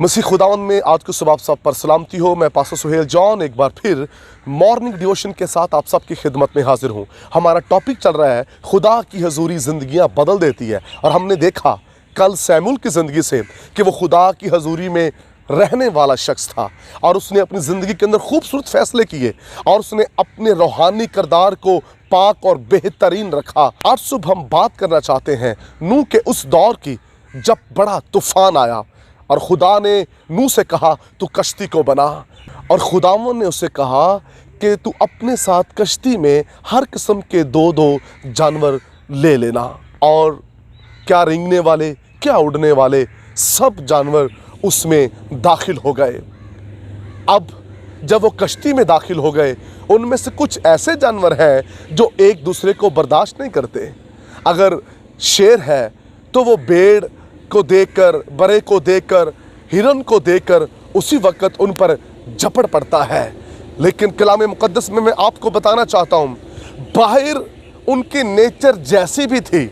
मसीह खुदावंद में आज की सुबह आप सब पर सलामती हो। मैं पास्टर सुहेल जॉन एक बार फिर मॉर्निंग डिवोशन के साथ आप सबकी खिदमत में हाजिर हूँ। हमारा टॉपिक चल रहा है खुदा की हजूरी ज़िंदगियाँ बदल देती है। और हमने देखा कल सैमुअल की ज़िंदगी से कि वो खुदा की हजूरी में रहने वाला शख्स था और उसने अपनी ज़िंदगी के अंदर खूबसूरत फैसले किए और उसने अपने रूहानी किरदार को पाक और बेहतरीन रखा। आज सुबह हम बात करना चाहते हैं नूह के उस दौर की जब बड़ा तूफान आया और खुदा ने नूह से कहा तू कश्ती को बना, और खुदावंद ने उसे कहा कि तू अपने साथ कश्ती में हर किस्म के दो जानवर ले लेना, और क्या रेंगने वाले क्या उड़ने वाले सब जानवर उसमें दाखिल हो गए। अब जब वो कश्ती में दाखिल हो गए उनमें से कुछ ऐसे जानवर हैं जो एक दूसरे को बर्दाश्त नहीं करते। अगर शेर है तो वो भेड़ को देखकर, बड़े को देखकर, हिरन को देखकर उसी वक्त उन पर झपट पड़ता है। लेकिन कलाम मुकद्दस में मैं आपको बताना चाहता हूँ, बाहर उनकी नेचर जैसी भी थी,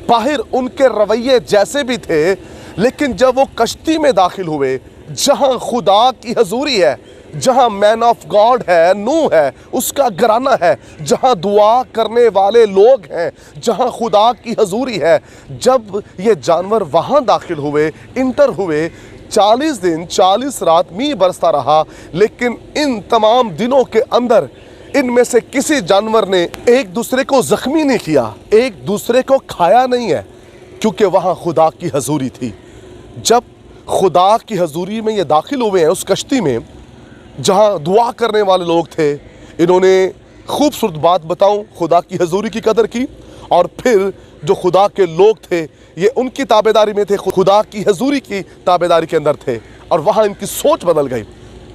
बाहर उनके रवैये जैसे भी थे, लेकिन जब वो कश्ती में दाखिल हुए जहाँ खुदा की हजूरी है, जहाँ मैन ऑफ गॉड है, नूह है, उसका घराना है, जहाँ दुआ करने वाले लोग हैं, जहाँ खुदा की हजूरी है, जब ये जानवर वहाँ दाखिल हुए, इंटर हुए, 40 दिन 40 रात मींह बरसता रहा, लेकिन इन तमाम दिनों के अंदर इनमें से किसी जानवर ने एक दूसरे को ज़ख्मी नहीं किया, एक दूसरे को खाया नहीं है, क्योंकि वहाँ खुदा की हजूरी थी। जब खुदा की हजूरी में ये दाखिल हुए हैं उस कश्ती में जहाँ दुआ करने वाले लोग थे, इन्होंने खूबसूरत बात बताऊं, खुदा की हजूरी की कदर की, और फिर जो खुदा के लोग थे ये उनकी ताबेदारी में थे, खुदा की हजूरी की ताबेदारी के अंदर थे, और वहाँ इनकी सोच बदल गई,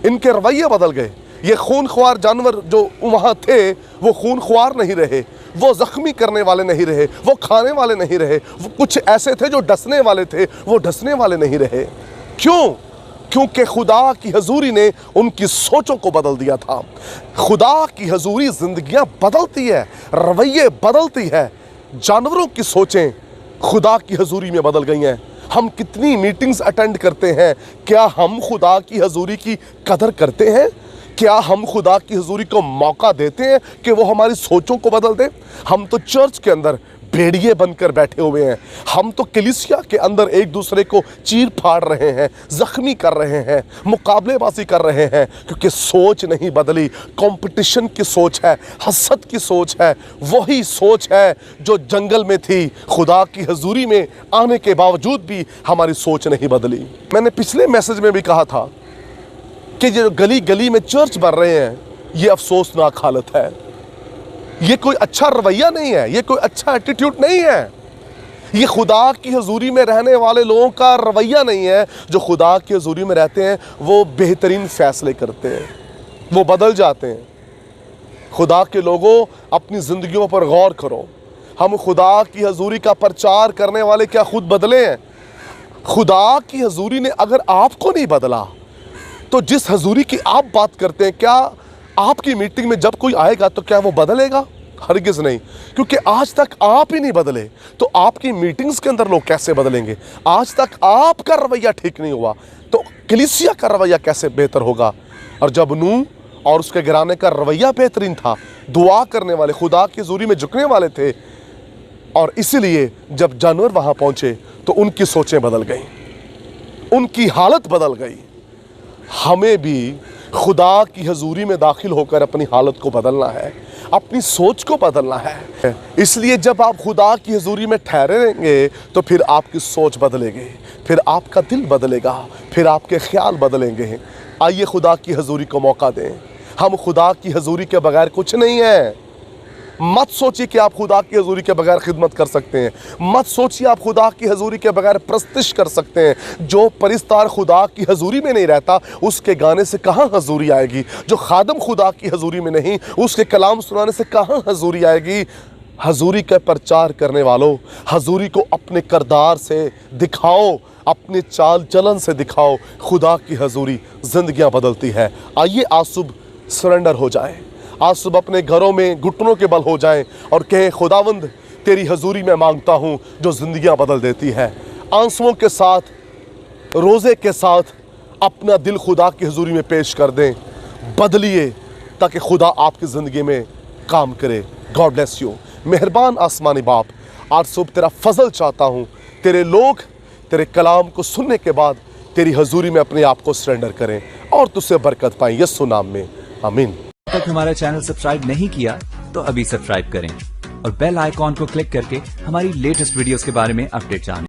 इनके रवैये बदल गए। ये खूनख्वार जानवर जो वहाँ थे वो खूनख्वार नहीं रहे, वो ज़ख्मी करने वाले नहीं रहे, वो खाने वाले नहीं रहे, वो कुछ ऐसे थे जो डसने वाले थे, वो डसने वाले नहीं रहे। क्यों? क्योंकि खुदा की हजूरी ने उनकी सोचों को बदल दिया था। खुदा की हजूरी ज़िंदगियाँ बदलती है, रवैये बदलती है। जानवरों की सोचें खुदा की हजूरी में बदल गई हैं। हम कितनी मीटिंग्स अटेंड करते हैं, क्या हम खुदा की हजूरी की कदर करते हैं? क्या हम खुदा की हजूरी को मौका देते हैं कि वो हमारी सोचों को बदल दे? हम तो चर्च के अंदर भेड़िए बनकर बैठे हुए हैं, हम तो कलीसिया के अंदर एक दूसरे को चीर फाड़ रहे हैं, ज़ख्मी कर रहे हैं, मुकाबलेबाजी कर रहे हैं, क्योंकि सोच नहीं बदली। कंपटीशन की सोच है, हसद की सोच है, वही सोच है जो जंगल में थी। खुदा की हजूरी में आने के बावजूद भी हमारी सोच नहीं बदली। मैंने पिछले मैसेज में भी कहा था कि जो गली गली में चर्च बन रहे हैं ये अफसोसनाक हालत है, ये कोई अच्छा रवैया नहीं है, ये कोई अच्छा एटीट्यूड नहीं है, ये खुदा की हजूरी में रहने वाले लोगों का रवैया नहीं है। जो खुदा की हजूरी में रहते हैं वो बेहतरीन फैसले करते हैं, वो बदल जाते हैं। खुदा के लोगों, अपनी ज़िंदगियों पर गौर करो। हम खुदा की हजूरी का प्रचार करने वाले क्या खुद बदले हैं? खुदा की हजूरी ने अगर आपको नहीं बदला तो जिस हजूरी की आप बात करते हैं, क्या आपकी मीटिंग में जब कोई आएगा तो क्या वो बदलेगा? हरगिज़ नहीं, क्योंकि आज तक आप ही नहीं बदले तो आपकी मीटिंग्स के अंदर लोग कैसे बदलेंगे? आज तक आपका रवैया ठीक नहीं हुआ तो कलीसिया का रवैया कैसे बेहतर होगा? और जब नूह और उसके घराने का रवैया बेहतरीन था, दुआ करने वाले, खुदा की हजूरी में झुकने वाले थे, और इसीलिए जब जानवर वहाँ पहुँचे तो उनकी सोचें बदल गई, उनकी हालत बदल गई। हमें भी खुदा की हजूरी में दाखिल होकर अपनी हालत को बदलना है, अपनी सोच को बदलना है। इसलिए जब आप खुदा की हजूरी में ठहरेंगे तो फिर आपकी सोच बदलेगी, फिर आपका दिल बदलेगा, फिर आपके ख्याल बदलेंगे। आइए खुदा की हजूरी को मौका दें। हम खुदा की हजूरी के बगैर कुछ नहीं है। मत सोचिए कि आप खुदा की हजूरी के बगैर खिदमत कर सकते हैं, मत सोचिए आप खुदा की हजूरी के बगैर प्रस्तिश कर सकते हैं। जो परिस्तार खुदा की हजूरी में नहीं रहता उसके गाने से कहाँ हजूरी आएगी? जो खादम खुदा की हजूरी में नहीं उसके कलाम सुनाने से कहाँ हजूरी आएगी? हजूरी का प्रचार करने वालों, हजूरी को अपने किरदार से दिखाओ, अपने चाल चलन से दिखाओ। खुदा की हजूरी ज़िंदगियाँ बदलती है। आइए आज सुबह सरेंडर हो जाए, आज सुबह अपने घरों में घुटनों के बल हो जाएं और कहें खुदावंद तेरी हजूरी में मांगता हूँ जो ज़िंदगियाँ बदल देती है। आंसुओं के साथ रोज़े के साथ अपना दिल खुदा की हुजूरी में पेश कर दें, बदलिए ताकि खुदा आपकी ज़िंदगी में काम करे। God bless you. मेहरबान आसमानी बाप, आज सुबह तेरा फजल चाहता हूँ, तेरे लोग तेरे कलाम को सुनने के बाद तेरी हजूरी में अपने आप को सरेंडर करें और तुझसे बरकत पाएं, यीशु नाम में, आमीन। अब तक हमारा चैनल सब्सक्राइब नहीं किया तो अभी सब्सक्राइब करें और बेल आइकॉन को क्लिक करके हमारी लेटेस्ट वीडियोस के बारे में अपडेट जानें।